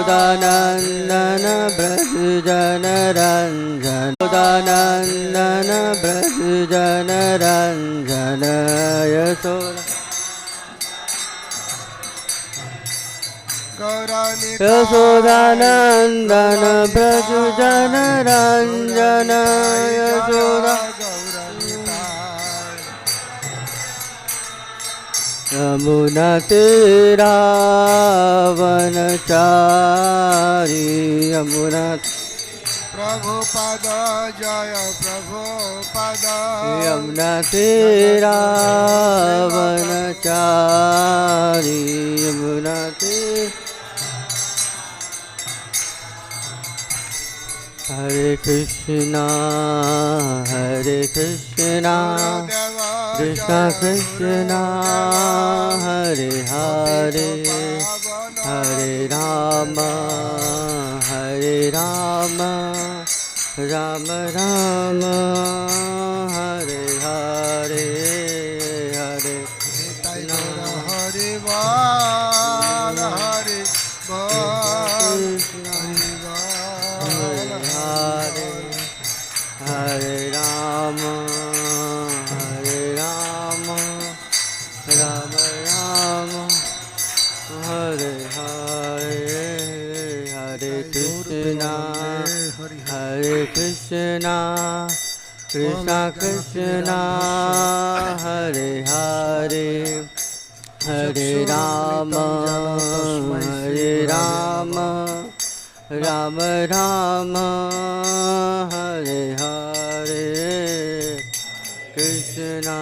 Nandana Braj Jana Ranjana Nandana Braj Jana Ranjana Yasoda Yasoda Nandana Braj Jana Ranjana Yasoda Yamuna Tira Vanachari Yamuna Prabhupada Jaya Prabhupada Yamuna Tira Vanachari Yamuna Tira Hare Krishna Hare Krishna Krishna Krishna Hare Hare Hare Rama Hare Rama Rama Rama Hare Hare Hare Krishna Hare Bal Hare Bal Hare Hare Rama Hare Rama Rama Rama Hare Hare Hare Krishna Hare Krishna Krishna Krishna Hare Hare Hare Rama Hare Rama Rama Rama Hare Hare Krishna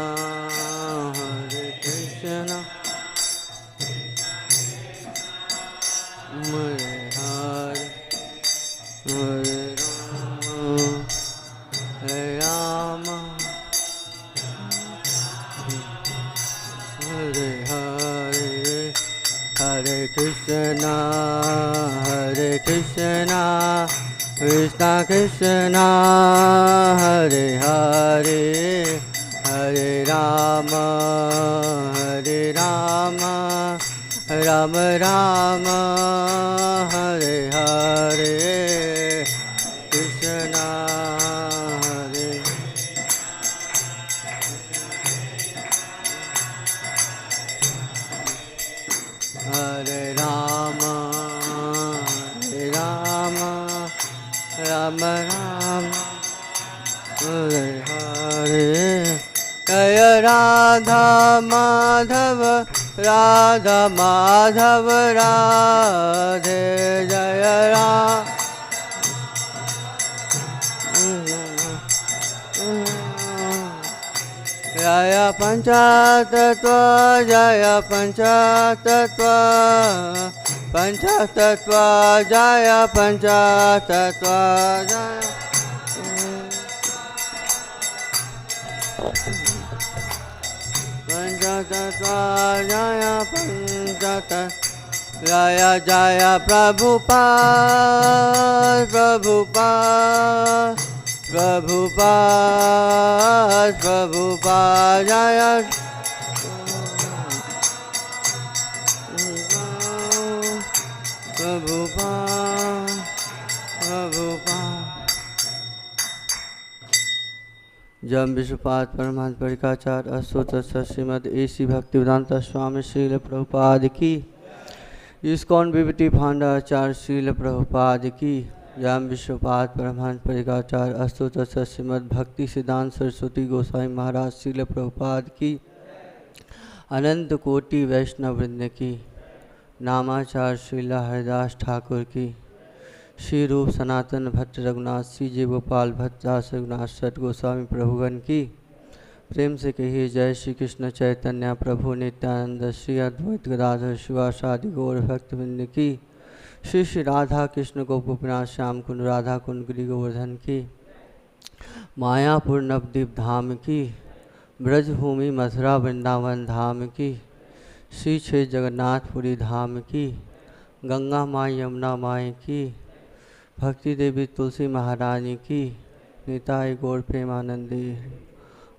Hare Krishna Hare Hare Hare Rama Hare Rama Hare Hare Hare Krishna Hare Krishna Krishna Krishna Hare Hare Hare Rama Hare Rama Rama Rama Hare Hare Krishna Hare Hare Rama Hare Rama Rama Rama Hare Hare Jaya Radha Madhava Radha Madhava Radhe Jaya Radha Jaya Panchatattva Jaya Panchatattva Panchatattva Jaya Panchatattva Jaya Panchatattva Jaya Panchatattva Jaya Jaya Prabhupada Prabhupada Prabhupada Prabhupada Jaya Prabhupada Prabhupada जब विश्वपाद Paramhans परिकाचार्य अस्तोत्र Shrimad AC Bhaktivedanta स्वामी श्रील प्रभुपाद की ISKCON विभूति भांडार आचार्य श्रील प्रभुपाद की जब विश्वपाद परमहंस परिकाचार्य अस्तोत्र श्रीमद भक्ति सिद्धांत सरस्वती गोस्वामी महाराज श्रील प्रभुपाद की अनंत कोटि वैष्णव वृंद की नामाचार्य श्रीला हरिदास ठाकुर की श्री रूप सनातन भट्ट रघुनाथ श्री जय गोपाल भट्ट दास रघुनाथ सठ गोस्वामी प्रभुगण की प्रेम से कहिए जय श्री कृष्ण चैतन्य प्रभु नित्यानंद श्री अद्वैत गदाधर शिवासादि गौर भक्तवृंद की श्री श्री राधा कृष्ण गोपीनाथ श्याम कुंड राधा कुंड गिरि गोवर्धन की मायापुर नवद्वीप धाम की ब्रजभूमि मथुरा वृंदावन धाम की श्री क्षेत्र जगन्नाथपुरी धाम की गंगा माँ यमुना माई की भक्ति देवी तुलसी महारानी की Nitai Gaura Premanande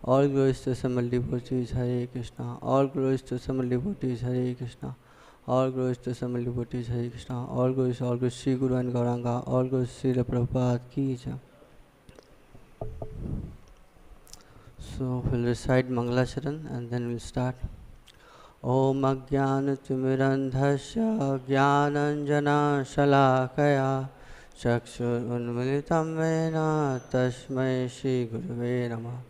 all glories to समल devotees Hare Krishna, all glories to समल devotees Hare Krishna, All glories to Summit Devotees, Hare Krishna. All glories, Sri Guru and Gauranga. All glories, Srila Prabhupada ki jai. So we'll recite Mangalacharan and then we'll start. Om Ajnana-timirandhasya Jnananjana Shalakaya Chakshur Unmilitam Vena Tasmai Shri Gurave Namah.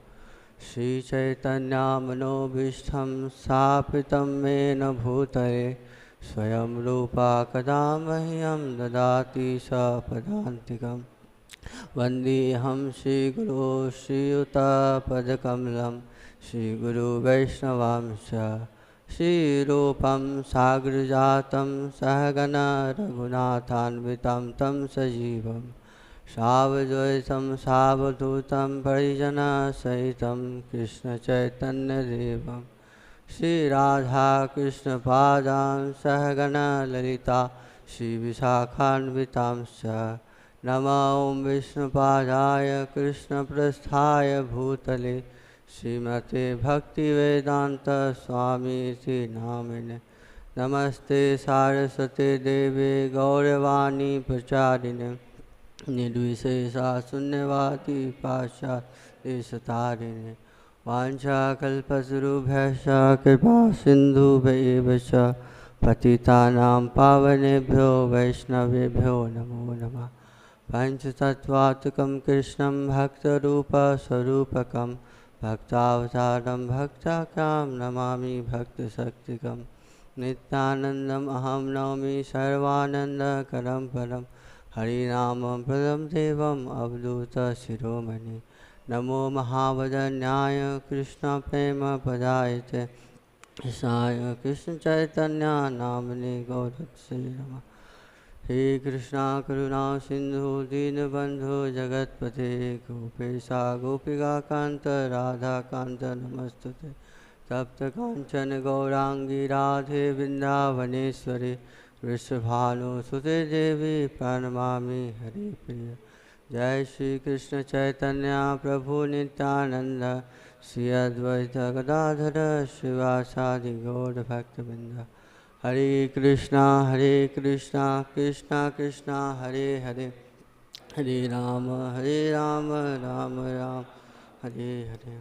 Shri Chaitanya Manobhishtham Sapitam Mena Bhutale Swayam Rupa Kadamahyam Dadati Sapadantikam. Vandeham Shri Guru Shri Yuta Padakamalam Shri Guru Vaishnavamsha Shri Rupam Sagrajatam Sahagana Raghunathanvitam Tam Sajivam Savadvaitam Savadhutam Parijana Sahitam Krishna Chaitanya Devam Shri Radha Krishna Padam Sahagana Lalita Shri Visakhanvitamscha Nama Om Vishnupadaya Krishna Prasthaya Bhutale Srimate Bhakti Vedanta Swami Iti Namine Namaste Saraswate Deve Gauravani Pracharine Nidvisesa Sunyavati Pasha Desatarine Vancha Kalpasurubhyascha Kripa Sindhu Vaivascha Patitanam Pavanebhyo Vaishnavebhyo Namo Namah Panchatattvatukam Krishnam Bhaktarupa Sarupakam Bhaktavataram Bhaktakam Namami Bhaktasaktikam Nityanandam Aham Naumi Sarvananda Karam Param Harinamam Pradam Devam Avduta Shiromani Namo Mahavadanyaya Krishna Prema Padayate Isaya Krishna Chaitanya Namani Gauratse Namah He Krishna Karuna Sindhu Dinabandhu Jagatpate Gopesa Gopika Kanta Radha Kanta Namastute Tapta Kanchana Gaurangi Radhe Vrindavaneshwari Vrishabhanu Sute Devi Pranamami Hari Priya Jai Shri Krishna Chaitanya Prabhu Nityananda Shri Advaita Gadadhara Shivasadi Gaura Bhaktivinoda Hare Krishna, Krishna Krishna, Hare Hare, Hare Rama, Rama Rama, Hare Hare.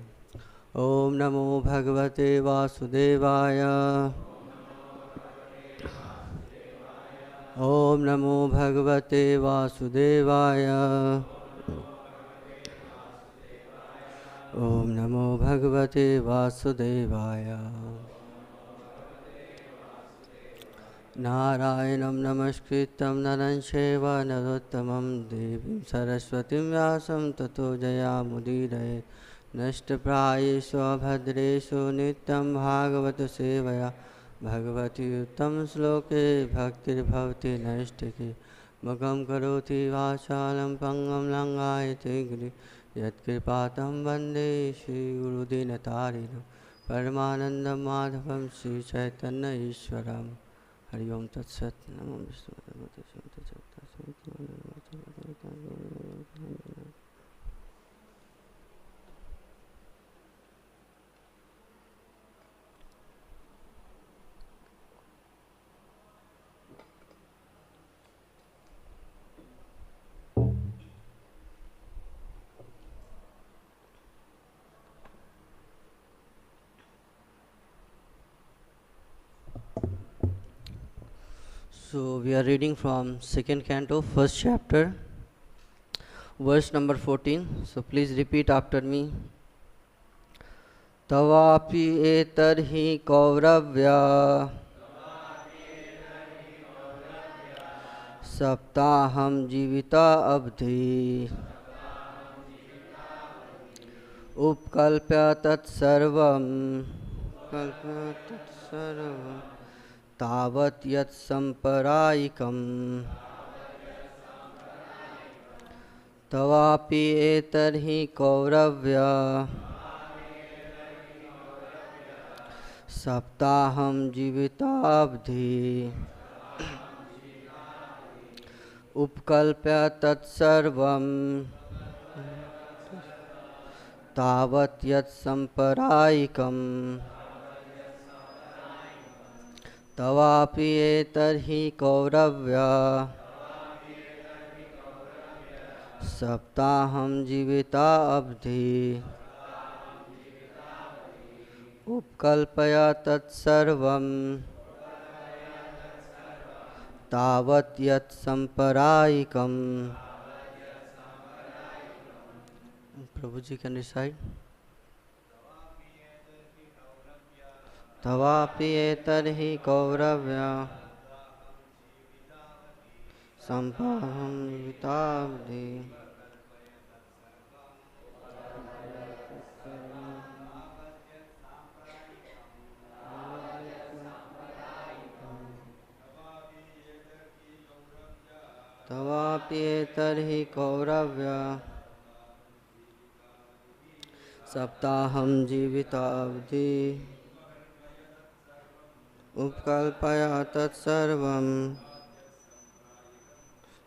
Om Namo Bhagavate Vasudevaya. Om Namo Bhagavate Vasudevaya. Om Namo Bhagavate Vasudevaya. Narayanam Namaskritam Naran Sheva Narottamam Devim Saraswatim Vyasam Tato Jayamudiraye Nashtaprayeshu Abhadreshu Nityam Bhagavata Sevaya Bhagavati Uttam Sloke Bhaktir Bhavati Nashtaki Magam Karoti Vachalam Pangam Langayate Giri Yat Kripatam Vande Shri Guru Dinatarinam Paramanandam Madhavam Shri Chaitanya Ishwaram Hari Om Tat Sat. Namo Vishnu So we are reading from second canto, first chapter, verse number 14. So please repeat after me. Tavāpy etarhi kauravya saptāhaṁ jīvita-avadhiḥ upakalpaya tat sarvam tāvat yat sāmparāyikam tavāpy etarhi kauravya saptāhaṁ jīvita-avadhiḥ upakalpaya tat sarvam tāvat yat sāmparāyikam tavāpy etarhi kauravya saptāhaṁ jīvitāvadhiḥ upakalpaya tat sarvam tāvat yat sāmparāyikam. Prabhuji can recite. tavāpy etarhi kauravya saptāhaṁ jīvitavadhiḥ tavāpy etarhi kauravya saptāhaṁ jīvitavadhiḥ upakalpaya tat sarvam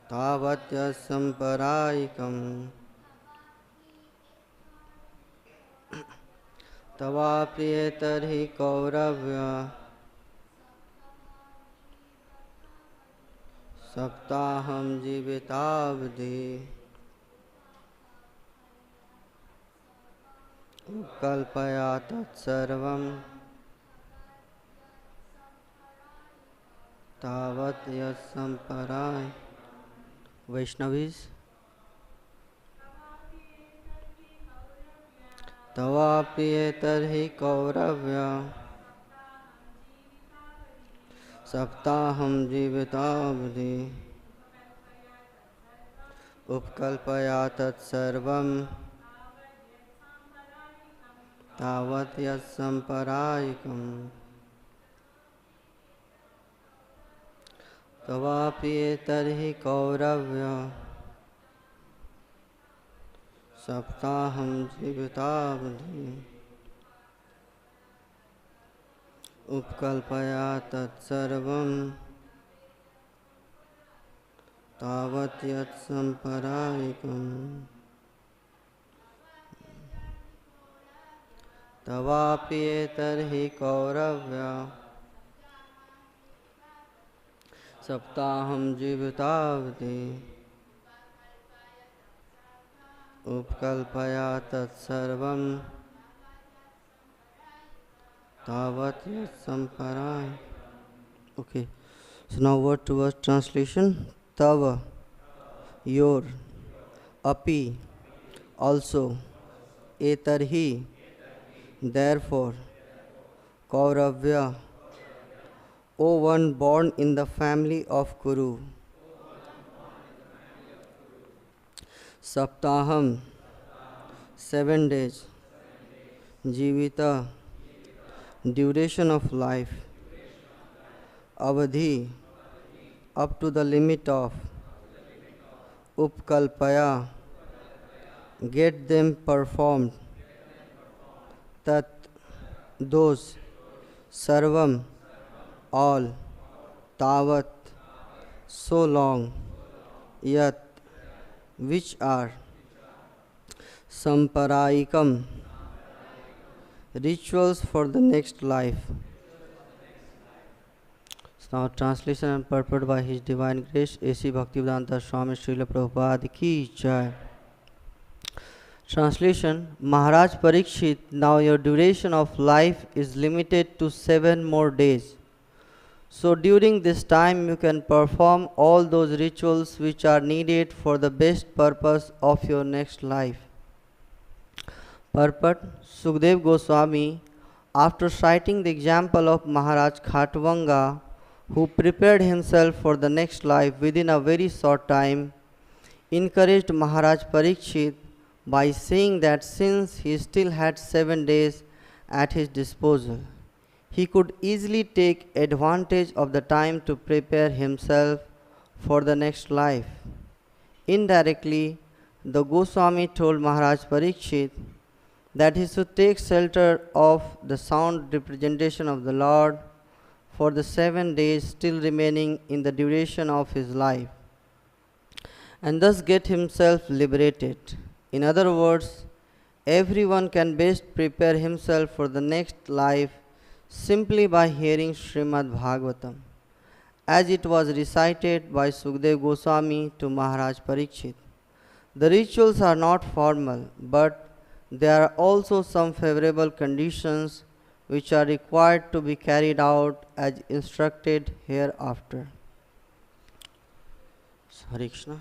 tāvat yat sāmparāyikam. tavāpy etarhi kauravya saptāhaṁ jīvitavadhiḥ upakalpaya tat sarvam tāvat yat sāmparāyikam. Vaishnavis. tavāpy etarhi kauravya saptāhaṁ jīvitavadhiḥ upakalpaya tat sarvam tāvat yat sāmparāyikam. tavāpy etarhi kauravya saptāhaṁ jīvitavadhiḥ upakalpaya tat sarvam tāvat yat sāmparāyikam. tavāpy etarhi kauravya saptāhaṁ jīvitavadhiḥ upakalpaya tat sarvam tāvat yat sāmparāyikam. Okay, so now word to word translation. Tava, your, api, also, etarhi, therefore, kauravya, O one born in the family of Kuru, saptāhaṁ, 7 days, jīvita, duration of life, avadhiḥ, up to the limit of, upakalpaya, get them performed, tat, those, sarvam, all, tāvat, so long, yat, which are, sāmparāyikam, rituals for the next life. So now translation and purport by His Divine Grace, A.C. Bhaktivedanta Swami Srila Prabhupada Ki Jai. Translation. Mahārāja Parīkṣit, now your duration of life is limited to 7 more days. So during this time you can perform all those rituals which are needed for the best purpose of your next life. Purport. Śukadeva Gosvāmī, after citing the example of Mahārāja Khaṭvāṅga, who prepared himself for the next life within a very short time, encouraged Mahārāja Parīkṣit by saying that since he still had 7 days at his disposal, he could easily take advantage of the time to prepare himself for the next life. Indirectly, the Goswami told Mahārāja Parīkṣit that he should take shelter of the sound representation of the Lord for the 7 days still remaining in the duration of his life, and thus get himself liberated. In other words, everyone can best prepare himself for the next life simply by hearing Śrīmad-Bhāgavatam, as it was recited by Śukadeva Gosvāmī to Mahārāja Parīkṣit. The rituals are not formal, but there are also some favorable conditions which are required to be carried out as instructed hereafter. Hare Krishna.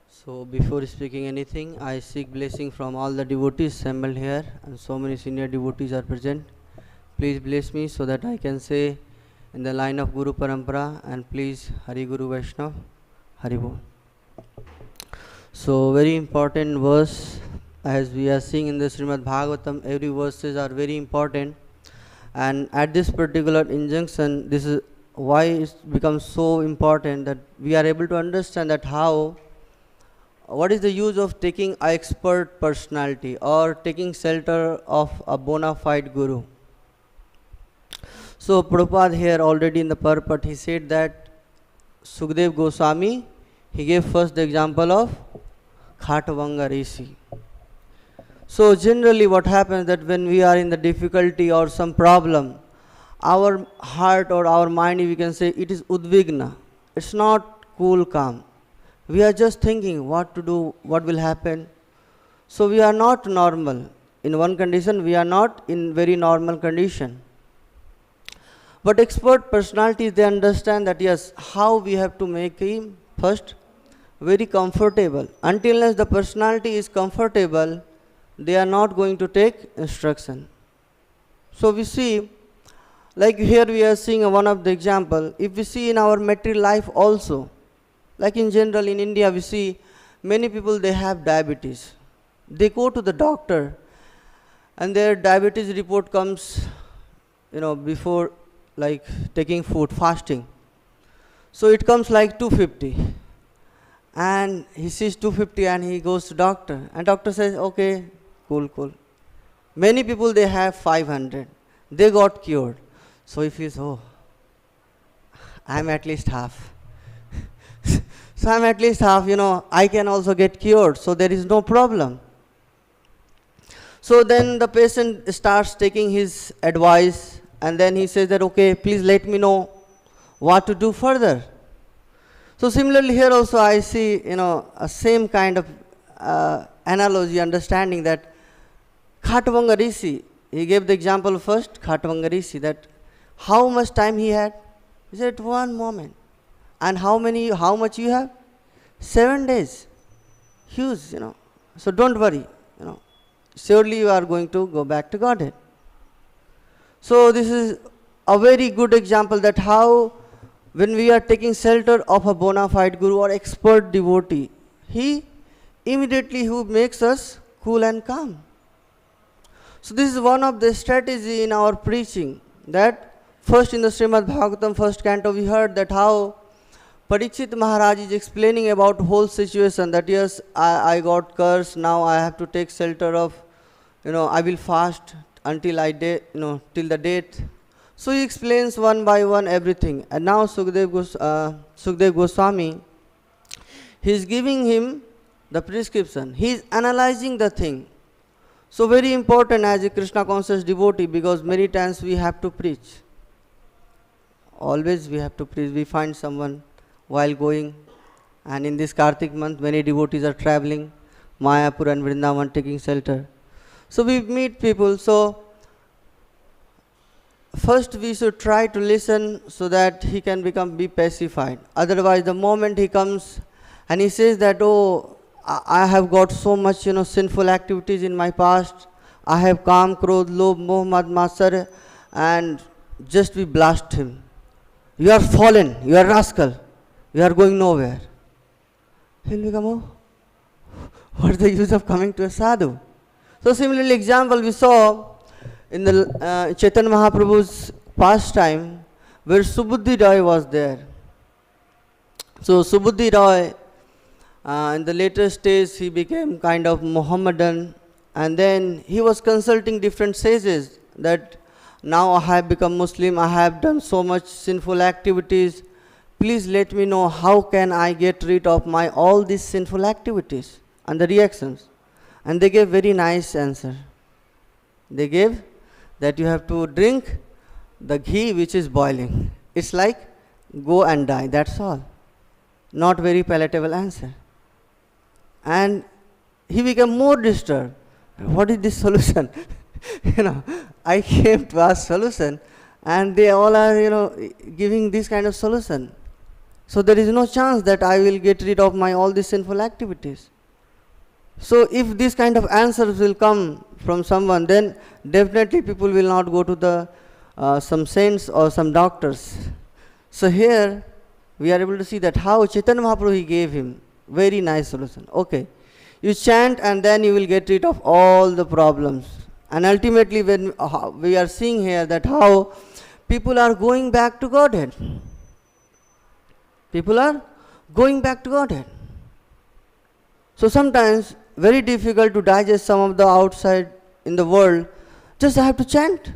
So before speaking anything, I seek blessing from all the devotees assembled here, and so many senior devotees are present. Please bless me so that I can say in the line of Guru Parampara, and please Hari Guru Vaishnava, Hari Bol. So very important verse, as we are seeing in the Srimad-Bhāgavatam, every verses are very important, and at this particular injunction, this is why it becomes so important that we are able to understand that what is the use of taking an expert personality or taking shelter of a bona fide guru. So Prabhupada here already in the purport, he said that Śukadeva Gosvāmī, he gave first the example of Khaṭvāṅga Rishi. So generally what happens that when we are in the difficulty or some problem, our heart or our mind, we can say it is udvigna. It's not cool, calm. We are just thinking what to do, what will happen. So we are not normal. In one condition, we are not in very normal condition. But expert personalities, they understand that yes, how we have to make him first very comfortable. Until the personality is comfortable, they are not going to take instruction. So we see, like here we are seeing one of the example. If we see in our material life also, like in general in India we see many people, they have diabetes. They go to the doctor and their diabetes report comes, before like taking food, fasting. So it comes like 250. And he sees 250 and he goes to doctor. And doctor says, okay, cool. Many people, they have 500. They got cured. So if he says, I'm at least half. So I'm at least half, I can also get cured. So there is no problem. So then the patient starts taking his advice, and then he says that, okay, please let me know what to do further. So similarly here also I see, a same kind of analogy, understanding that Khaṭvāṅga Rishi, he gave the example first, Khaṭvāṅga Rishi, that how much time he had? He said 1 moment. And how much you have? 7 days. Huge, So don't worry, Surely you are going to go back to Godhead. So this is a very good example that how when we are taking shelter of a bona fide guru or expert devotee, he immediately who makes us cool and calm. So this is one of the strategy in our preaching, that first in the Srimad-Bhāgavatam first canto we heard that how Parīkṣit Maharaj is explaining about whole situation, that yes, I got cursed, now I have to take shelter of, I will fast until till the date. So he explains one by one everything. And now Śukadeva Gosvāmī, he is giving him the prescription. He is analyzing the thing. So very important as a Krishna conscious devotee, because many times we have to preach. Always we have to preach. We find someone while going, and in this Kartik month many devotees are traveling, Mayapur and Vrindavan taking shelter. So we meet people. So first we should try to listen so that he can be pacified. Otherwise the moment he comes and he says that, I have got so much sinful activities in my past, I have kam, krodh, lobh, moh, mad, matsarya, and just we blast him. You are fallen, you are rascal, you are going nowhere. He'll become, what is the use of coming to a sadhu? So similarly example we saw in the Chaitanya Mahaprabhu's pastime, where Subuddhi Roy was there. So Subuddhi Roy, in the later stage he became kind of Mohammedan, and then he was consulting different sages that now I have become Muslim, I have done so much sinful activities, please let me know how can I get rid of my all these sinful activities and the reactions. And they gave very nice answer. They gave that you have to drink the ghee which is boiling. It's like go and die, that's all. Not very palatable answer. And he became more disturbed. What is this solution? I came to ask solution and they all are, giving this kind of solution. So there is no chance that I will get rid of all these sinful activities. So if this kind of answers will come from someone, then definitely people will not go to the some saints or some doctors. So here we are able to see that how Chaitanya Mahaprabhu he gave him very nice solution. Okay, you chant and then you will get rid of all the problems. And ultimately when we are seeing here that how people are going back to Godhead. People are going back to Godhead. So sometimes very difficult to digest some of the outside in the world. Just I have to chant.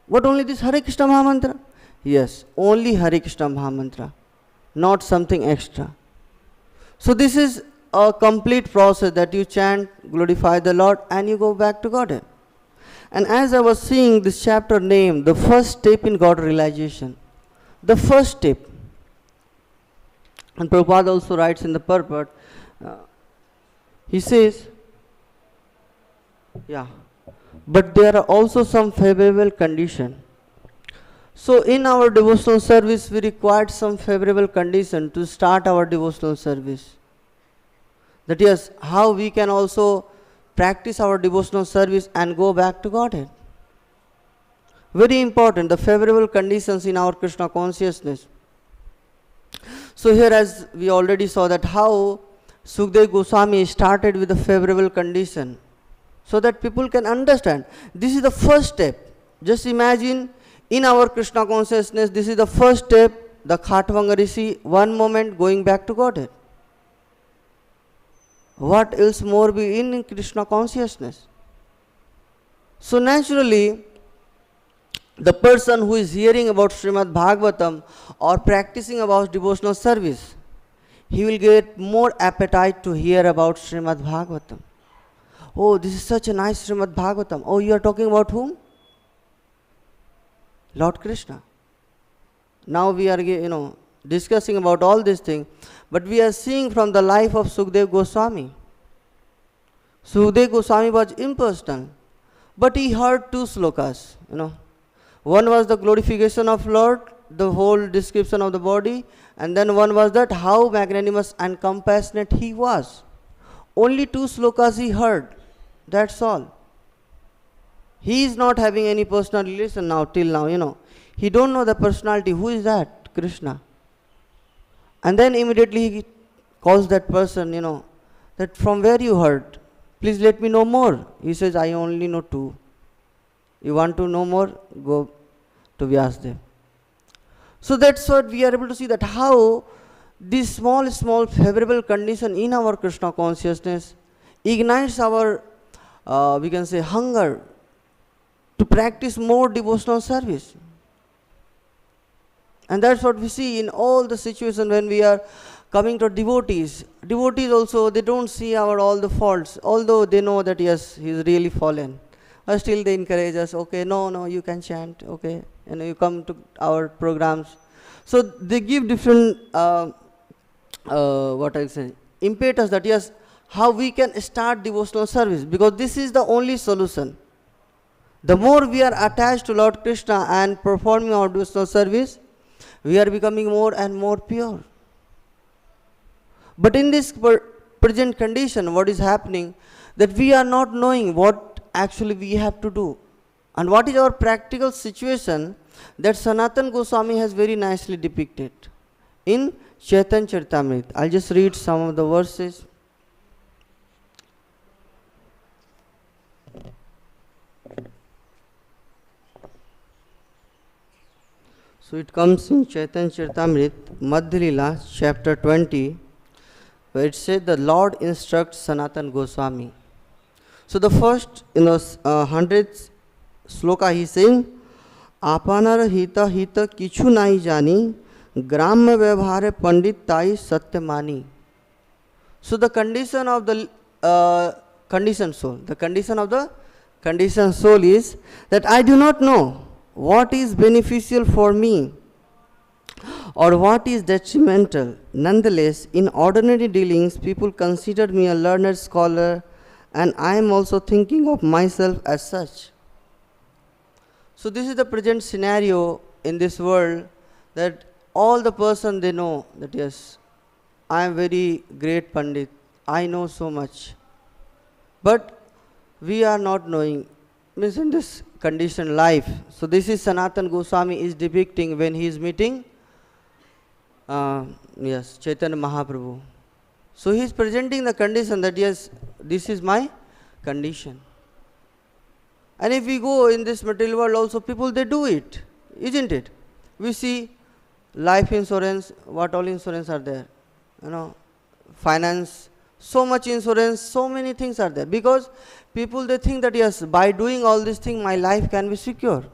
What, only this Hare Krishna Mahamantra? Yes, only Hare Krishna Mahamantra, not something extra. So this is a complete process that you chant, glorify the Lord, and you go back to Godhead. And as I was seeing this chapter name, the first step in God realization, the first step. And Prabhupada also writes in the Purport, he says, but there are also some favorable conditions. So in our devotional service, we required some favorable condition to start our devotional service. That is, how we can also practice our devotional service and go back to Godhead. Very important, the favorable conditions in our Krishna consciousness. So here, as we already saw that how Śukadeva Gosvāmī started with a favorable condition, so that people can understand. This is the first step. Just imagine in our Krishna consciousness, this is the first step, the Khaṭvāṅga Rishi, one moment going back to Godhead. What else more be in Krishna consciousness? So naturally, the person who is hearing about Śrīmad-Bhāgavatam or practicing about devotional service, he will get more appetite to hear about Śrīmad-Bhāgavatam. Oh, this is such a nice Śrīmad-Bhāgavatam. Oh, you are talking about whom? Lord Krishna. Now we are, discussing about all these things, but we are seeing from the life of Śukadeva Gosvāmī. Śukadeva Gosvāmī was impersonal, but he heard two slokas, One was the glorification of Lord, the whole description of the body, and then one was that how magnanimous and compassionate he was. Only two slokas he heard, that's all. He is not having any personal relation now, till now, He don't know the personality. Who is that? Krishna. And then immediately he calls that person, that from where you heard? Please let me know more. He says, I only know two. You want to know more? Go to Vyasadeva. So that's what we are able to see, that how this small favorable condition in our Krishna consciousness ignites our, we can say, hunger to practice more devotional service. And that's what we see in all the situations when we are coming to devotees. Devotees also, they don't see our all the faults, although they know that yes, he is really fallen. But still they encourage us, okay, no, you can chant, okay, you come to our programs. So they give different, impetus that yes, how we can start devotional service, because this is the only solution. The more we are attached to Lord Krishna and performing our devotional service, we are becoming more and more pure. But in this present condition, what is happening, that we are not knowing what actually we have to do. And what is our practical situation, that Sanatana Goswami has very nicely depicted in Chaitanya Charitamrita. I'll just read some of the verses. So it comes in Chaitanya Charitamrita, Madhya Lila, chapter 20, where it says the Lord instructs Sanatana Goswami. So the first, 100th sloka he is saying, Apanar hita hita kichu nai jani, gramya vyavhare pandit tai satya mani. So the condition of the conditioned soul, the condition of the conditioned soul is that I do not know what is beneficial for me or what is detrimental. Nonetheless, in ordinary dealings, people consider me a learned scholar, and I am also thinking of myself as such. So this is the present scenario in this world, that all the person they know that yes, I am very great Pandit, I know so much. But we are not knowing, means in this conditioned life. So this is Sanatana Goswami is depicting when he is meeting Chaitanya Mahaprabhu. So he is presenting the condition that yes, this is my condition. And if we go in this material world also, people they do it, isn't it? We see life insurance, what all insurance are there, finance, so much insurance, so many things are there, because people they think that yes, by doing all these things my life can be secure.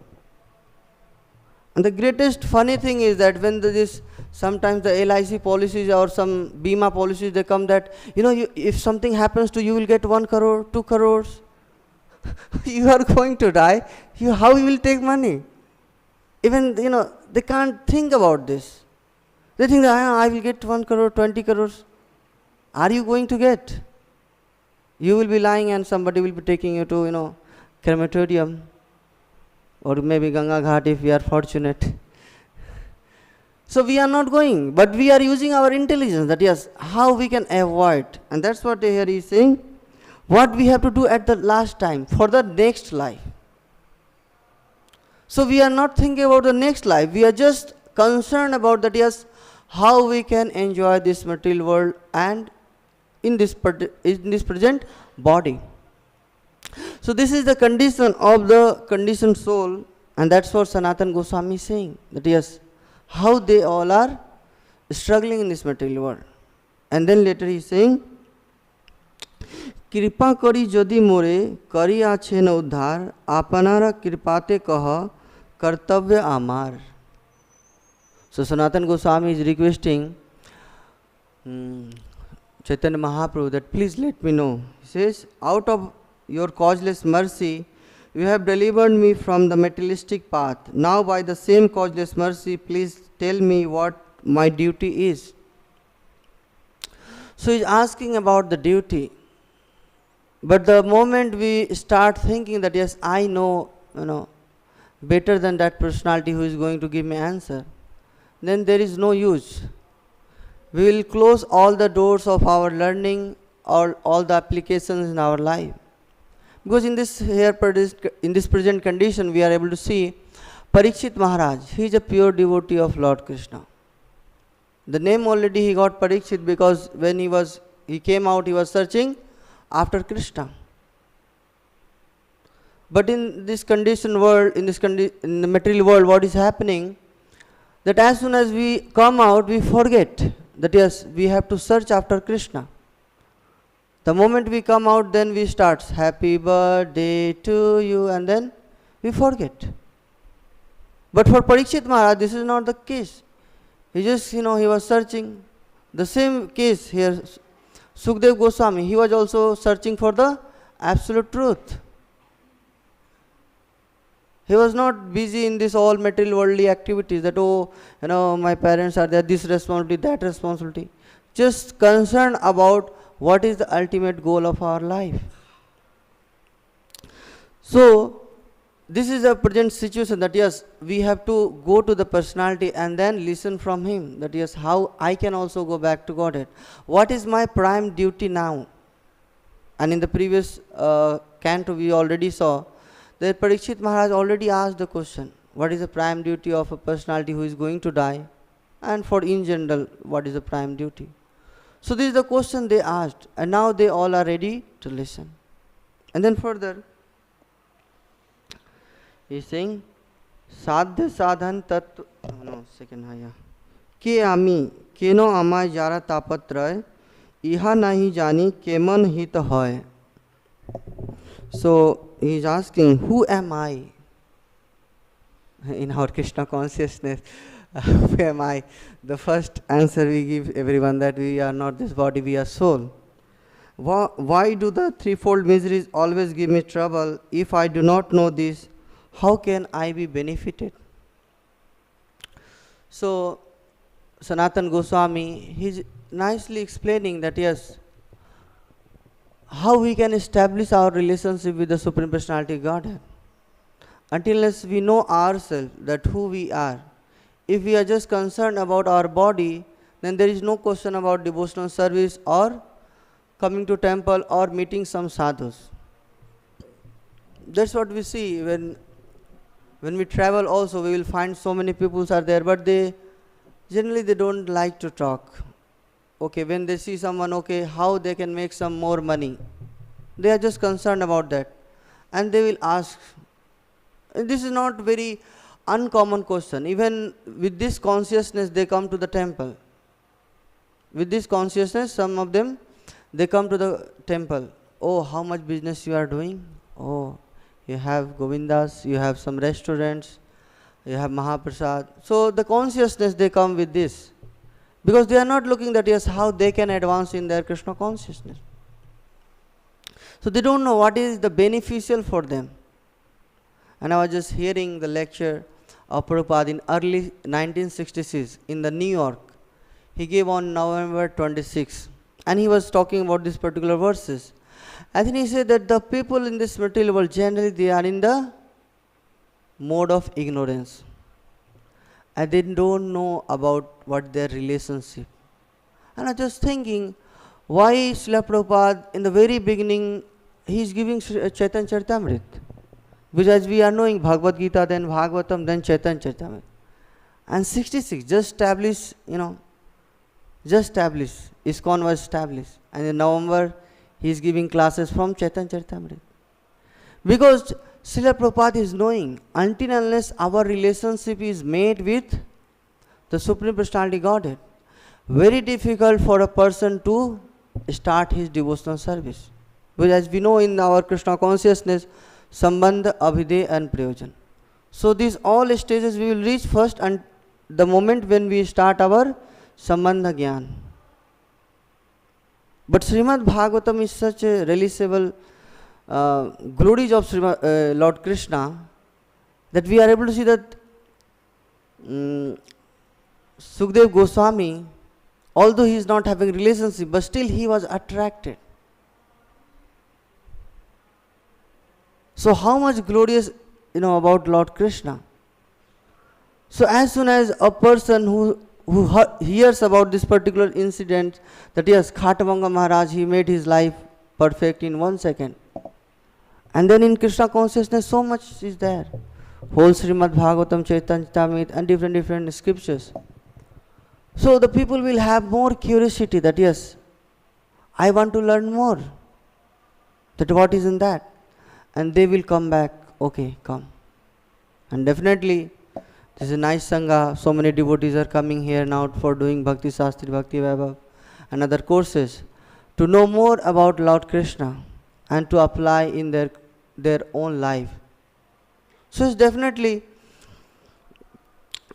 And the greatest funny thing is that when sometimes the LIC policies or some Bima policies they come that if something happens to you, you will get 1 crore, 2 crores. You are going to die, how you will take money? Even they can't think about this. They think that I will get 1 crore, 20 crores. Are you going to get? You will be lying and somebody will be taking you to crematorium, or maybe Ganga Ghat if we are fortunate. So we are not going, but we are using our intelligence, that yes, how we can avoid. And that's what here he is saying, what we have to do at the last time, for the next life. So we are not thinking about the next life, we are just concerned about that yes, how we can enjoy this material world and in this present body. So this is the condition of the conditioned soul, and that's what Sanatana Goswami is saying, that yes, how they all are struggling in this material world. And then later he is saying, कृपा करी यदि मोरे करी आछे न उद्धार आपनारा कृपाते कह कर्तव्य आमार. So Sanatana Goswami is requesting Chaitanya Mahaprabhu that please let me know. He says, out of your causeless mercy, you have delivered me from the materialistic path. Now by the same causeless mercy, please tell me what my duty is. So he is asking about the duty. But the moment we start thinking that yes, I know, better than that personality who is going to give me answer, then there is no use. We will close all the doors of our learning or all the applications in our life. Because in this present condition, we are able to see Parīkṣit Maharaj. He is a pure devotee of Lord Krishna. The name already he got Parīkṣit because when he came out, he was searching after Krishna. But in this conditioned world, in the material world, what is happening? That as soon as we come out, we forget that yes, we have to search after Krishna. The moment we come out, then we start, happy birthday to you, and then we forget. But for Parīkṣit Maharaj, this is not the case. He just, he was searching. The same case here, Śukadeva Gosvāmī, he was also searching for the absolute truth. He was not busy in this all material worldly activities that, my parents are there, this responsibility, that responsibility. Just concerned about what is the ultimate goal of our life. So, this is a present situation that yes, we have to go to the personality and then listen from him. That yes, how I can also go back to Godhead. What is my prime duty now? And in the previous canto we already saw that Parīkṣit Maharaj already asked the question, what is the prime duty of a personality who is going to die? And for in general, what is the prime duty? So this is the question they asked, and now they all are ready to listen. And then further, he is saying, Sadhya sadhan tattva, ke ami, keno amay jara tapatra, iha nahi jani keman hit hoy. So he is asking, who am I? In our Krishna consciousness, who am I? The first answer we give everyone that we are not this body, we are soul. Why do the threefold miseries always give me trouble? If I do not know this, how can I be benefited? So, Sanatana Goswami, he's nicely explaining that yes, how we can establish our relationship with the Supreme Personality of Godhead. Until we know ourselves, that who we are. If we are just concerned about our body, then there is no question about devotional service or coming to temple or meeting some sadhus. That's what we see when we travel also. We will find so many people are there, but they don't like to talk. Okay, when they see someone, okay, how they can make some more money, they are just concerned about that, and they will ask. This is not very uncommon question. Even with this consciousness, they come to the temple. With this consciousness, some of them, they come to the temple. Oh, how much business you are doing? Oh, you have Govindas, you have some restaurants, you have Mahaprasad. So the consciousness, they come with this. Because they are not looking that yes, how they can advance in their Krishna consciousness. So they don't know what is the beneficial for them. And I was just hearing the lecture of Prabhupada in early 1966 in the New York. He gave on November 26. And he was talking about these particular verses. I think he said that the people in this material world, generally they are in the mode of ignorance. And they don't know about what their relationship. And I was just thinking, why Srila Prabhupada in the very beginning, he is giving Chaitanya Charitamrita. Which as we are knowing, Bhagavad Gita, then Bhagavatam, then Chaitanya Charitamrita. And 66, just establish, just establish. ISKCON was established. And in November, he is giving classes from Chaitanya Charitamrita. Because Srila Prabhupada is knowing, until unless our relationship is made with the Supreme Personality Godhead, very difficult for a person to start his devotional service. Because as we know in our Krishna consciousness, Sambandha, Abhidhe and Prayojan. So these all stages we will reach first and the moment when we start our Sambandha Gyan. But Śrīmad-Bhāgavatam is such a relishable glories of Lord Krishna that we are able to see that Śukadeva Gosvāmī, although he is not having relationship, but still he was attracted. So how much glorious, about Lord Krishna. So as soon as a person who hears about this particular incident, that yes, Khaṭvāṅga Maharaj, he made his life perfect in 1 second. And then in Krishna consciousness, so much is there. Whole Srimad-Bhāgavatam, Chaitanya Charitamrita and different scriptures. So the people will have more curiosity that yes, I want to learn more. That what is in that? And they will come back, okay, come. And definitely, this is a nice Sangha. So many devotees are coming here now for doing Bhakti Sastri, Bhakti Vaibhav and other courses to know more about Lord Krishna and to apply in their own life. So it's definitely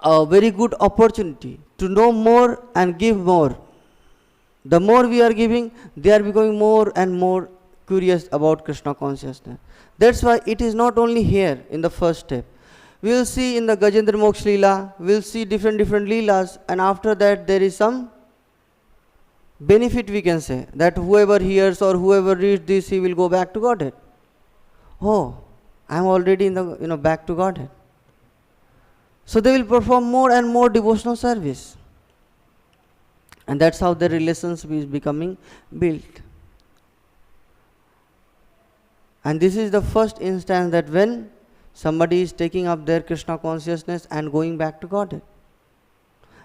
a very good opportunity to know more and give more. The more we are giving, they are becoming more and more curious about Krishna consciousness. That's why it is not only here in the first step. We will see in the Gajendra Moksha Leela, we will see different Leelas, and after that there is some benefit, we can say, that whoever hears or whoever reads this, he will go back to Godhead. Oh, I am already in the back to Godhead. So they will perform more and more devotional service. And that's how their relationship is becoming built. And this is the first instance that when somebody is taking up their Krishna consciousness and going back to Godhead.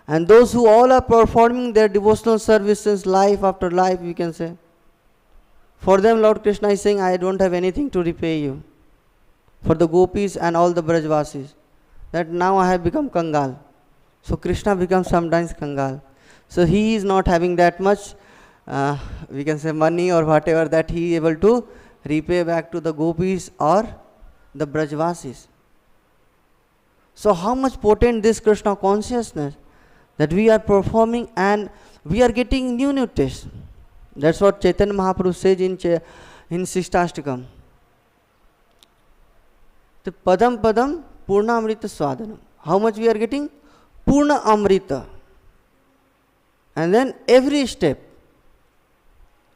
And those who all are performing their devotional services life after life, we can say, for them Lord Krishna is saying, I don't have anything to repay you. For the gopis and all the Brajvasis, that now I have become Kangal. So Krishna becomes sometimes Kangal. So he is not having that much, we can say, money or whatever that he is able to repay back to the gopis or the Brajvasis. So how much potent this Krishna consciousness that we are performing, and we are getting new tastes. That's what Chaitanya Mahaprabhu says in Sishtastakam. The padam padam purna amrita swadanam. How much we are getting? Purna amrita. And then every step.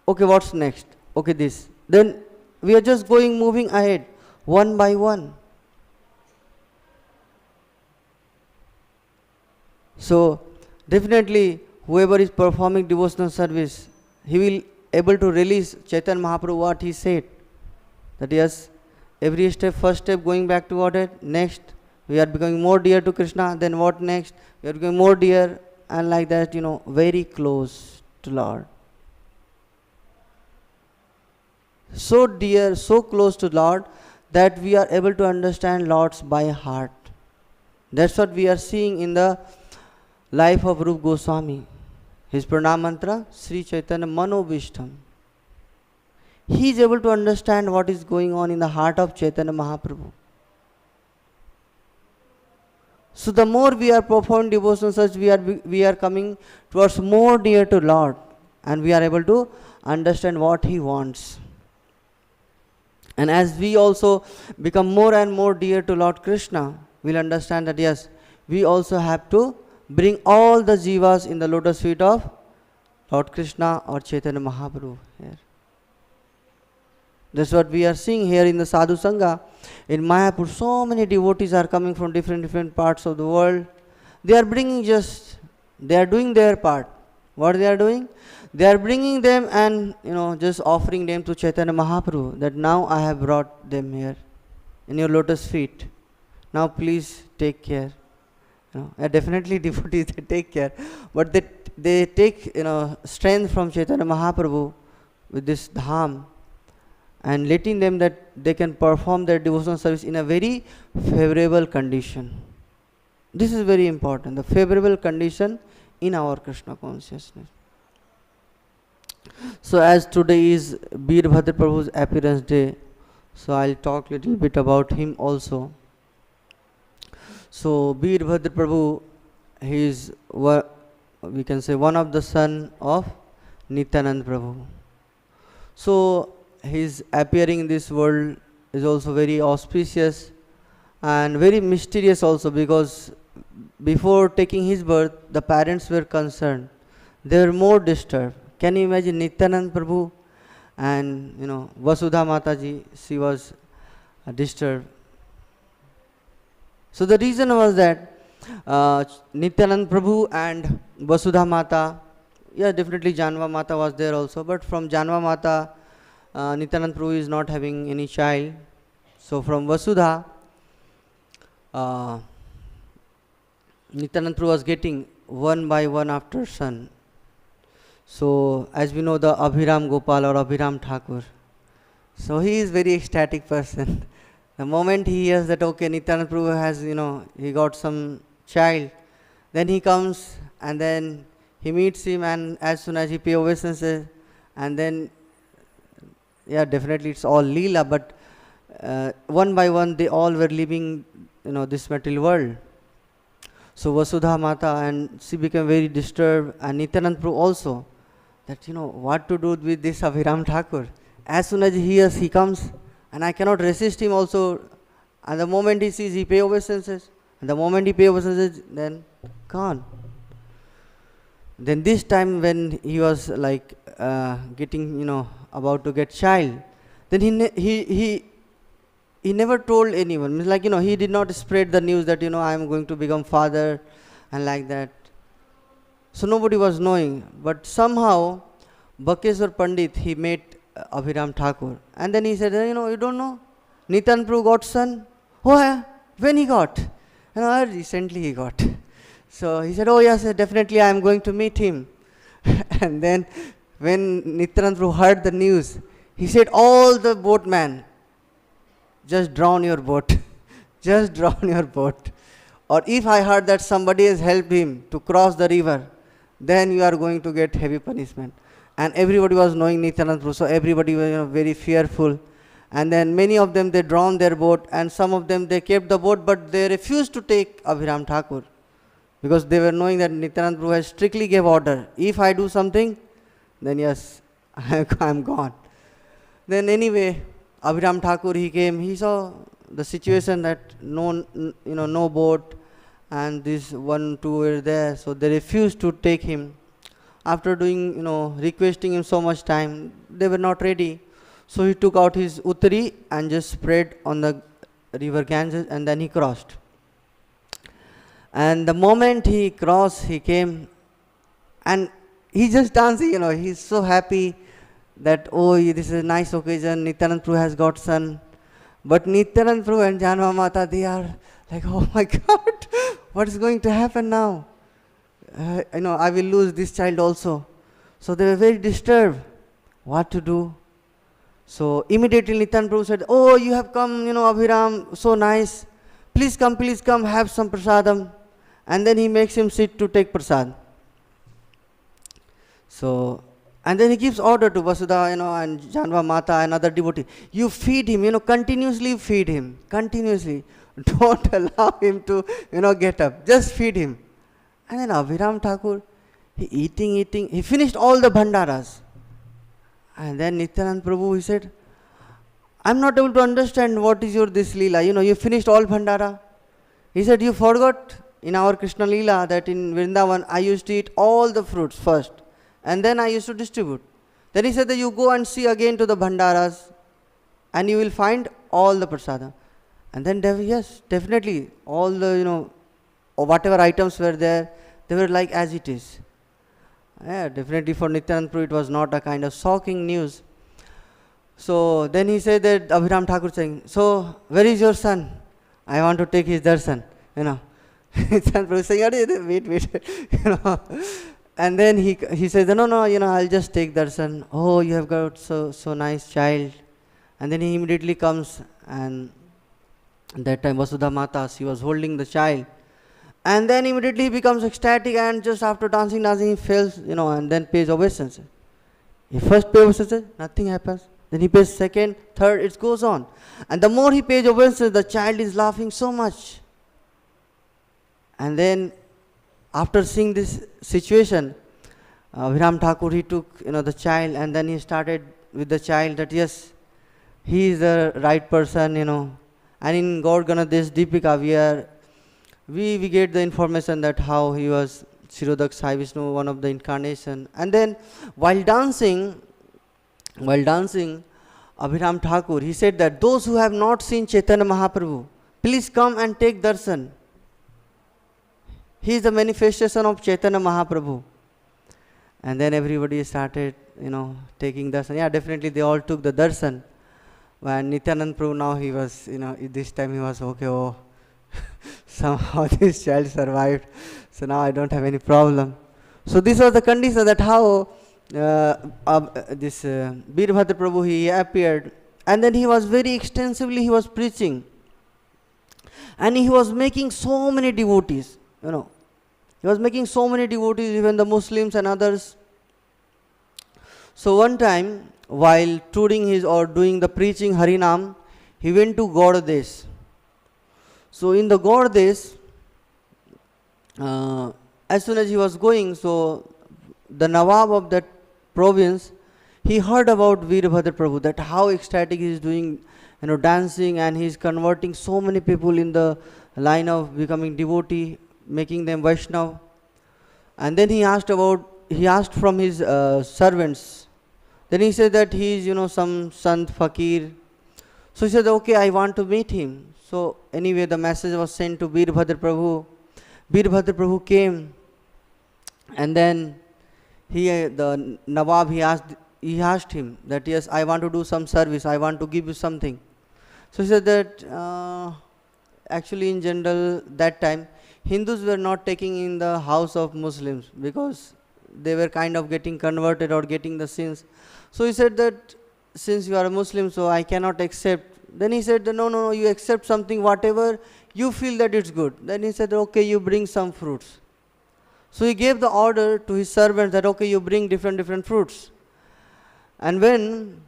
Okay, what's next? Okay, this. Then we are just moving ahead, one by one. So definitely whoever is performing devotional service, he will able to release Chaitanya Mahaprabhu what he said. That yes, every step, first step going back to what it, next we are becoming more dear to Krishna, then what next? We are becoming more dear, and like that, very close to Lord. So dear, so close to Lord that we are able to understand Lord's by heart. That's what we are seeing in the life of Rupa Goswami. His pranam mantra, Sri Chaitanya Manobishtam. He is able to understand what is going on in the heart of Chaitanya Mahaprabhu. So the more we are performing devotional service, we are coming towards more near to Lord, and we are able to understand what He wants. And as we also become more and more dear to Lord Krishna, we'll understand that yes, we also have to bring all the jivas in the lotus feet of Lord Krishna or Chaitanya Mahaprabhu here. That's what we are seeing here in the Sadhu Sangha. In Mayapur, so many devotees are coming from different parts of the world. They are they are doing their part. What they are doing? They are bringing them and just offering them to Chaitanya Mahaprabhu, that now I have brought them here in your lotus feet. Now please take care. Definitely devotees, they take care, but they take strength from Chaitanya Mahaprabhu with this dham, and letting them that they can perform their devotional service in a very favorable condition. This is very important, the favorable condition in our Krishna consciousness. So as today is Veerbhadra Prabhu's appearance day, so I'll talk a little bit about him also. So Veerbhadra Prabhu, he is, we can say, one of the son of Nityananda Prabhu. So his appearing in this world is also very auspicious and very mysterious also, because before taking his birth, the parents were concerned. They were more disturbed. Can you imagine Nityananda Prabhu and Vasudha Mataji, she was disturbed. So the reason was that Nityananda Prabhu and Vasudha Mata, definitely Janva Mata was there also, but from Janva Mata, Nityananda Prabhu is not having any child. So from Vasudha, Nityananda Prabhu was getting one by one after son. So as we know, the Abhiram Gopal or Abhiram Thakur, so he is very ecstatic person. The moment he hears that okay, Nityananda Prabhu has he got some child, then he comes and then he meets him, and as soon as he pays obeisances, and then definitely it's all Leela, but one by one they all were leaving this material world. So Vasudha Mata, and she became very disturbed, and Nityananda Prabhu also, that what to do with this Abhiram Thakur. As soon as he hears, he comes, and I cannot resist him also. And the moment he sees, he pays obeisances. And the moment he pays obeisances, then gone. Then this time when he was like getting about to get child, then he never told anyone. Means like he did not spread the news that I am going to become father and like that. So nobody was knowing, but somehow Bakeshwar Pandit, he met Abhiram Thakur, and then he said, you don't know, Nityananda Prabhu got son. Oh yeah, when he got? Recently he got. So he said, oh yes, definitely I am going to meet him. And then when Nityananda Prabhu heard the news, he said, all the boatmen, just drown your boat. Just drown your boat. Or if I heard that somebody has helped him to cross the river, then you are going to get heavy punishment. And everybody was knowing Nityananda Prabhu, so everybody was very fearful. And then many of them, they drowned their boat, and some of them, they kept the boat, but they refused to take Abhiram Thakur, because they were knowing that Nityananda Prabhu has strictly gave order. If I do something, then yes, I'm gone. Then anyway, Abhiram Thakur, he came, he saw the situation that no boat, and this 1, 2 were there, so they refused to take him. After doing, requesting him so much time, they were not ready. So he took out his etarhi and just spread on the river Ganges, and then he crossed. And the moment he crossed, he came, and he's just dancing, he's so happy that, oh, this is a nice occasion, Nityananda Prabhu has got son. But Nityananda Prabhu and Janma Mata, they are like, oh my God, what is going to happen now? I will lose this child also. So they were very disturbed. What to do? So immediately Nityananda Prabhu said, oh, you have come, Abhiram, so nice. Please come, have some prasadam. And then he makes him sit to take prasad. So, and then he gives order to Vasudha, and Janva Mata and other devotee. You feed him, continuously feed him. Continuously. Don't allow him to, get up. Just feed him. And then Abhiram Thakur, he eating. He finished all the bhandaras. And then Nityananda Prabhu, he said, I'm not able to understand what is your this Leela. You finished all bhandara. He said, you forgot in our Krishna Leela that in Vrindavan, I used to eat all the fruits first. And then I used to distribute. Then he said that you go and see again to the bhandaras, and you will find all the prasada. And then, yes, definitely, all the, whatever items were there, they were like as it is. Yeah, definitely for Nityananda Prabhu, it was not a kind of shocking news. So then he said that Abhiram Thakur saying, so where is your son? I want to take his darshan. Nityananda Prabhu saying, wait. And then he says, no, I'll just take darshan. Oh, you have got so nice child. And then he immediately comes, and at that time Vasudha Mata, she was holding the child. And then immediately he becomes ecstatic, and just after dancing, he fails, and then pays obeisance. He first pays obeisance, nothing happens. Then he pays second, third, it goes on. And the more he pays obeisance, the child is laughing so much. And then after seeing this situation, Abhiram Thakur, he took, the child, and then he started with the child that yes, he is the right person, And in Gaur Ganadesh Deepika, we get the information that how he was Shirodak Sai Vishnu, one of the incarnation. And then while dancing, Abhiram Thakur, he said that those who have not seen Chaitanya Mahaprabhu, please come and take darshan. He is the manifestation of Chaitanya Mahaprabhu. And then everybody started, taking darshan. Yeah, definitely they all took the darshan. When Nityananda Prabhu, now he was, this time he was okay, oh, somehow this child survived. So now I don't have any problem. So this was the condition that how this Veerbhadra Prabhu, he appeared. And then he was very extensively, he was preaching. And he was making so many devotees, He was making so many devotees, even the Muslims and others. So one time, while touring doing the preaching Harinam, he went to Gaudadesh. So in the Gaudadesh, as soon as he was going, so the Nawab of that province, he heard about Veerbhadra Prabhu, that how ecstatic he is doing, dancing, and he is converting so many people in the line of becoming devotee, making them Vaishnav. And then he asked from his servants. Then he said that he is, some Sant Fakir. So he said, okay, I want to meet him. So anyway, the message was sent to Veerbhadra Prabhu. Veerbhadra Prabhu came, and then the Nawab, he asked him that, yes, I want to do some service, I want to give you something. So he said that actually in general that time Hindus were not taking in the house of Muslims because they were kind of getting converted or getting the sins. So he said that since you are a Muslim, so I cannot accept. Then he said, no, you accept something, whatever you feel that it's good. Then he said, okay, you bring some fruits. So he gave the order to his servants that, okay, you bring different fruits. And when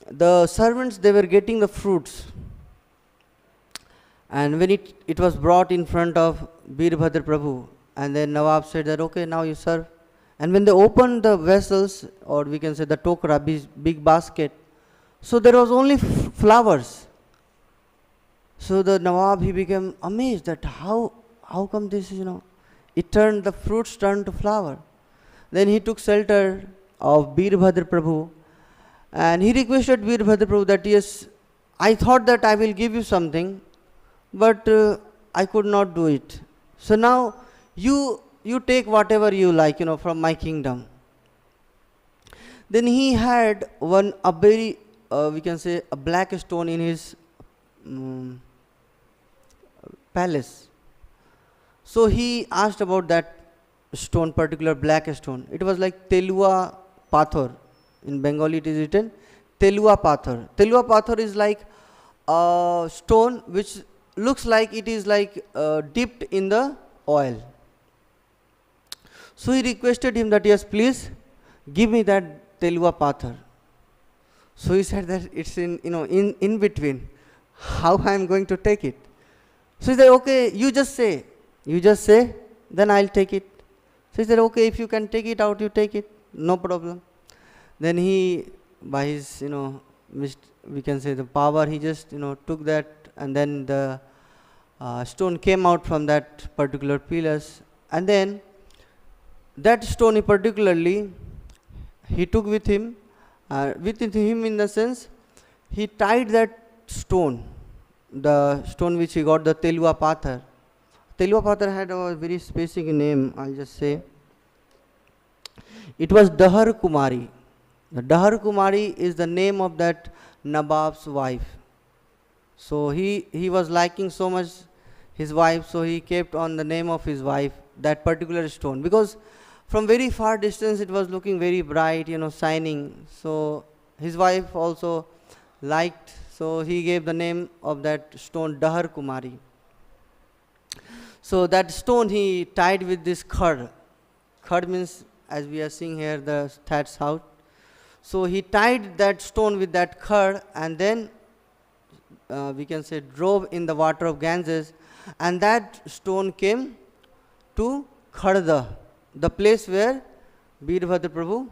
the servants, they were getting the fruits, and when it was brought in front of Veerbhadra Prabhu, and then Nawab said that, okay, now you serve. And when they opened the vessels, or we can say the tokra, big basket, so there was only flowers. So the Nawab, he became amazed that how come this, the fruits turned to flower. Then he took shelter of Veerbhadra Prabhu, and he requested Veerbhadra Prabhu that, yes, I thought that I will give you something, but I could not do it. So now you take whatever you like, from my kingdom. Then he had a very, we can say, a black stone in his palace. So he asked about that stone, particular black stone. It was like Telua Pathor. In Bengali it is written Telua Pathor. Telua Pathor is like a stone which looks like it is like dipped in the oil. So he requested him that, yes, please give me that Telua Pathor. So he said that it's in between. How I am going to take it? So he said, okay, you just say, then I'll take it. So he said, okay, if you can take it out, you take it, no problem. Then he, by his, we can say the power, he just, took that, and then the stone came out from that particular pillars. And then that stone particularly, he took with him in the sense, he tied that stone, the stone which he got, the Telua Pathar. Telua Pathar had a very specific name, I'll just say. It was Dahar Kumari. The Dahar Kumari is the name of that Nabab's wife. So he was liking so much his wife, so he kept on the name of his wife that particular stone, because from very far distance it was looking very bright, shining. So his wife also liked, so he gave the name of that stone Dahar Kumari. So that stone he tied with this khad. Khad means, as we are seeing here, the thatch house. So he tied that stone with that khad, and then we can say drove in the water of Ganges, and that stone came to Khadda, the place where Veerbhadra Prabhu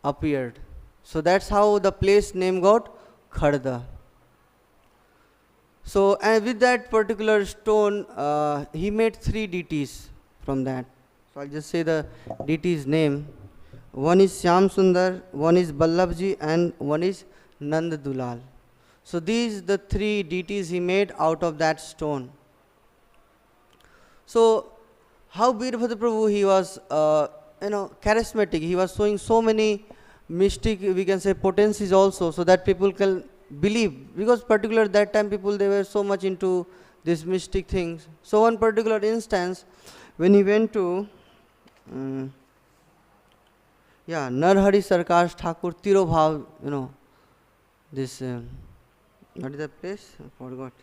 appeared. So that's how the place name got Khadda. So, and with that particular stone, he made 3 deities from that. So I'll just say the deity's name. One is Shyam Sundar, one is Ballabhji, and one is Nand Dulal. So these the 3 deities he made out of that stone. So how Veerbhadra Prabhu, he was charismatic. He was showing so many mystic, we can say, potencies also, so that people can believe, because particular that time people, they were so much into these mystic things. So one particular instance, when he went to Narhari Sarkar Thakur Tirobhav, this what is the place? I forgot.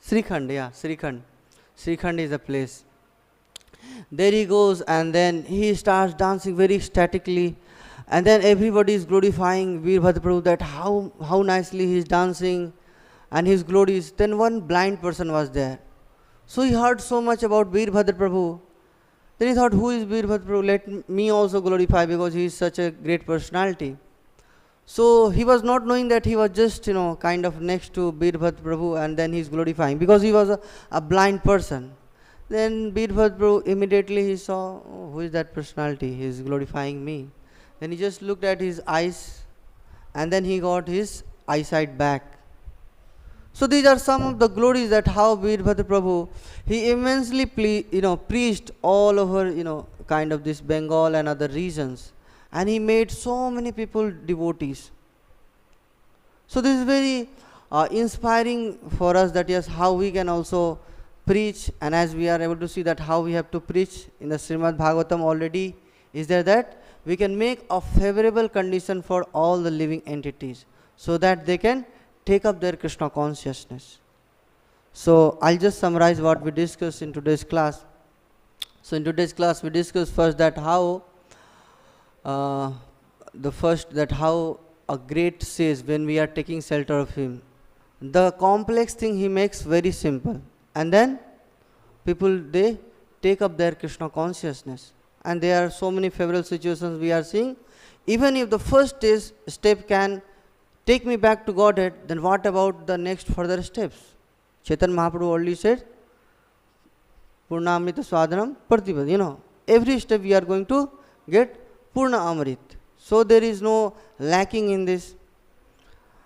Srikhand, Srikhand. Srikhand is the place. There he goes, and then he starts dancing very ecstatically, and then everybody is glorifying Veerbhadra Prabhu, that how nicely he is dancing and his glories. Then one blind person was there. So he heard so much about Veerbhadra Prabhu. Then he thought, who is Veerbhadra Prabhu? Let me also glorify, because he is such a great personality. So he was not knowing that he was just, kind of next to Veerbhadra Prabhu, and then he is glorifying, because he was a blind person. Then Veerbhadra Prabhu, immediately he saw, oh, who is that personality? He is glorifying me. Then he just looked at his eyes, and then he got his eyesight back. So these are some of the glories that how Veerbhadra Prabhu, he immensely preached all over, kind of this Bengal and other regions. And he made so many people devotees. So this is very inspiring for us, that yes, how we can also preach, and as we are able to see that how we have to preach in the Śrīmad-Bhāgavatam already is there, that we can make a favorable condition for all the living entities, so that they can take up their Krishna consciousness. So I'll just summarize what we discussed in today's class. So in today's class we discussed first that how how a great sage, when we are taking shelter of him, the complex thing he makes very simple, and then people, they take up their Krishna consciousness. and there are so many favorable situations we are seeing. Even if the first step can take me back to Godhead, then what about the next further steps? Chaitanya Mahaprabhu already said, Purnamrita Swadanam Pratipad. Every step we are going to get Purna Amrit. So there is no lacking in this.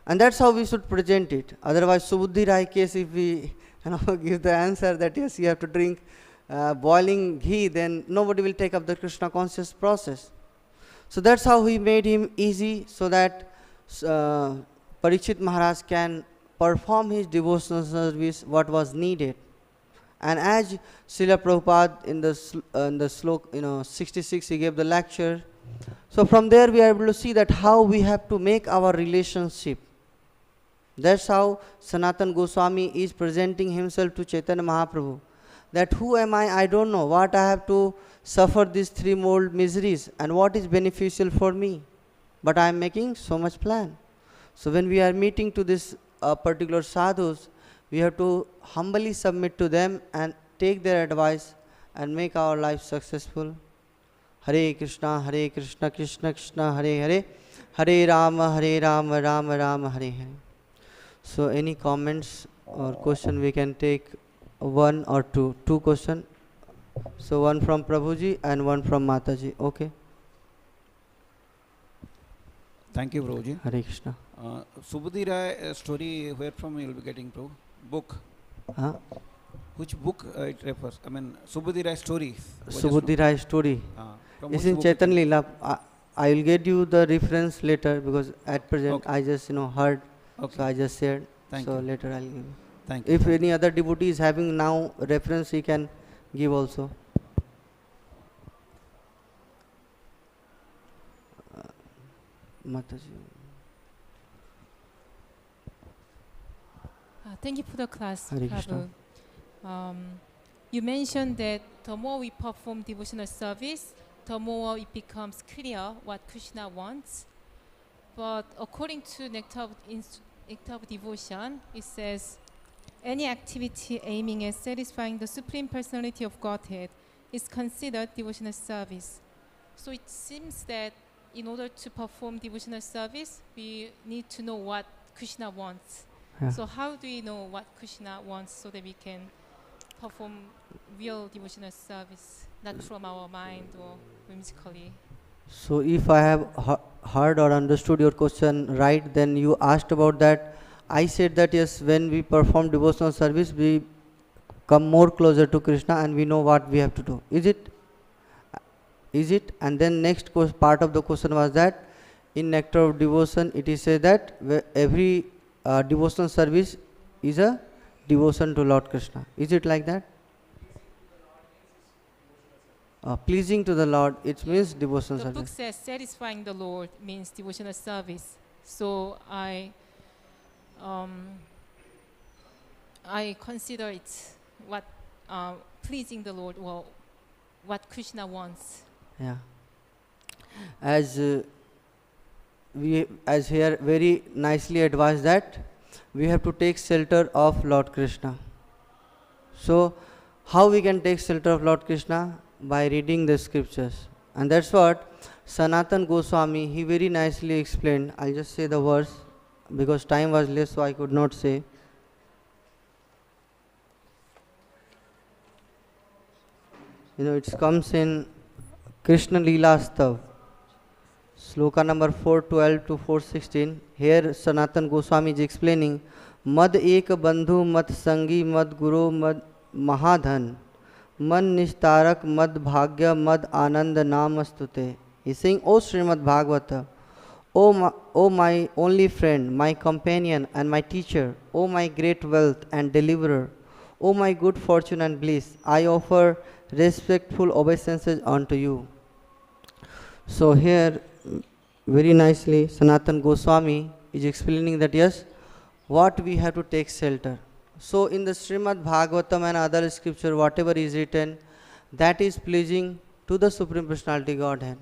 And that's how we should present it. Otherwise, Subuddhi Rai case, if we give the answer that yes, you have to drink boiling ghee, then nobody will take up the Krishna conscious process. So that's how he made him easy, so that Parīkṣit Maharaj can perform his devotional service what was needed. And as Srila Prabhupada in the slok 66, he gave the lecture. So from there we are able to see that how we have to make our relationship. That's how Sanatana Goswami is presenting himself to Chaitanya Mahaprabhu. That who am I don't know. What I have to suffer these threefold miseries and what is beneficial for me. But I am making so much plan. So when we are meeting to this particular sadhus, we have to humbly submit to them and take their advice and make our life successful. Hare Krishna, Krishna Krishna, Hare Hare, Hare Rama, Rama Rama, Hare Hare. So any comments or question we can take one or two questions. So one from Prabhuji and one from Mataji. Okay. Thank you, Prabhuji. Hare Krishna. Subudhi Rai story, where from you will be getting, Prabhu? Book? Huh? Which book it refers? I mean, Subudhi Rai story. Subudhi Rai story. It's in Chaitanya Leela. I will get you the reference later, because at present I just heard. Okay. So I just shared. Thank you. Later I'll give you. Thank you. If any other devotee is having now reference, he can give also. Mataji. Thank you for the class, Hare Krishna. Prabhu. You mentioned that the more we perform devotional service, the more it becomes clear what Krishna wants. But according to Nectar of Devotion, it says, any activity aiming at satisfying the Supreme Personality of Godhead is considered devotional service. So it seems that in order to perform devotional service, we need to know what Krishna wants. Yeah. So how do we know what Krishna wants so that we can perform real devotional service, not from our mind or whimsically? So if I have heard or understood your question right, then you asked about that. I said that yes, when we perform devotional service, we come more closer to Krishna and we know what we have to do. Is it? And then next part of the question was that in Nectar of Devotion, it is said that every devotional service is a devotion to Lord Krishna. Is it like that? Pleasing to the Lord, it means devotional service. The book says satisfying the Lord means devotional service. So I consider it what pleasing the Lord, well, what Krishna wants. Yeah. As here very nicely advised that we have to take shelter of Lord Krishna. So how we can take shelter of Lord Krishna? By reading the scriptures. And that's what Sanatana Goswami, he very nicely explained. I'll just say the verse because time was less, so I could not say. It comes in Krishna Leela Stav, sloka number 412 to 416. Here Sanatana Goswami is explaining, Mad ek bandhu mad sangi mad guru mad mahadhan man nishtarak mad bhagya mad anand namastute. He's saying, O Śrīmad-Bhāgavatam, O my only friend, my companion and my teacher, O my great wealth and deliverer, O my good fortune and bliss, I offer respectful obeisances unto you. So here very nicely Sanatana Goswami is explaining that yes, what we have to take shelter. So in the Śrīmad-Bhāgavatam and other scripture, whatever is written, that is pleasing to the Supreme Personality Godhead.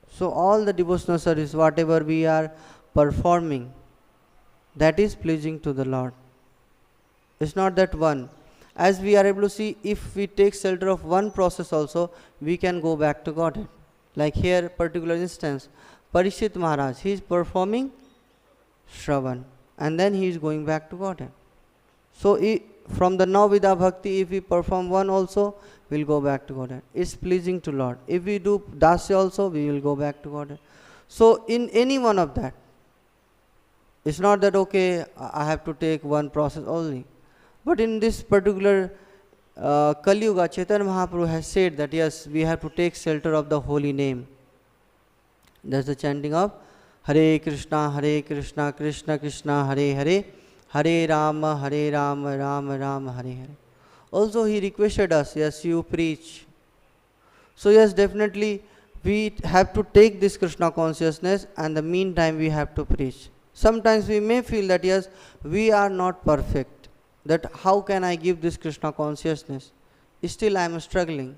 So all the devotional service, whatever we are performing, that is pleasing to the Lord. It's not that one. as we are able to see, if we take shelter of one process also, we can go back to Godhead. Like here, particular instance, Parīkṣit Maharaj, he is performing Shravan, and then he is going back to Godhead. So from the Navida Bhakti, if we perform one also, we will go back to Godhead. It's pleasing to Lord. If we do Dasya also, we will go back to Godhead. So in any one of that, it's not that, okay, I have to take one process only. But in this particular Kali Yuga, Chaitanya Mahaprabhu has said that yes, we have to take shelter of the holy name. That's the chanting of Hare Krishna, Krishna Krishna, Hare Hare, Hare Rama, Rama Rama, Hare Hare. Also he requested us, yes, you preach. So yes, definitely we have to take this Krishna consciousness, and the meantime we have to preach. Sometimes we may feel that yes, we are not perfect, that how can I give this Krishna consciousness? Still I am struggling.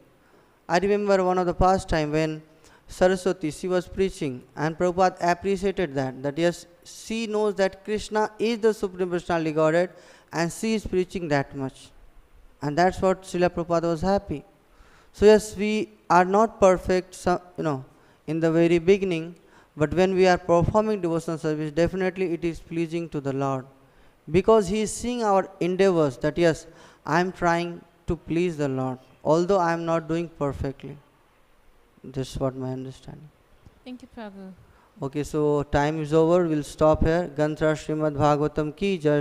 I remember one of the past time when Saraswati, she was preaching, and Prabhupada appreciated that yes, she knows that Krishna is the Supreme Personality Godhead, and she is preaching that much. And that's what Srila Prabhupada was happy. So yes, we are not perfect, in the very beginning, but when we are performing devotional service, definitely it is pleasing to the Lord. Because He is seeing our endeavors that yes, I am trying to please the Lord, although I am not doing perfectly. This is what my understanding. Thank you, Prabhu. Okay, so time is over. We'll stop here. Gantra Śrīmad-Bhāgavatam ki jai.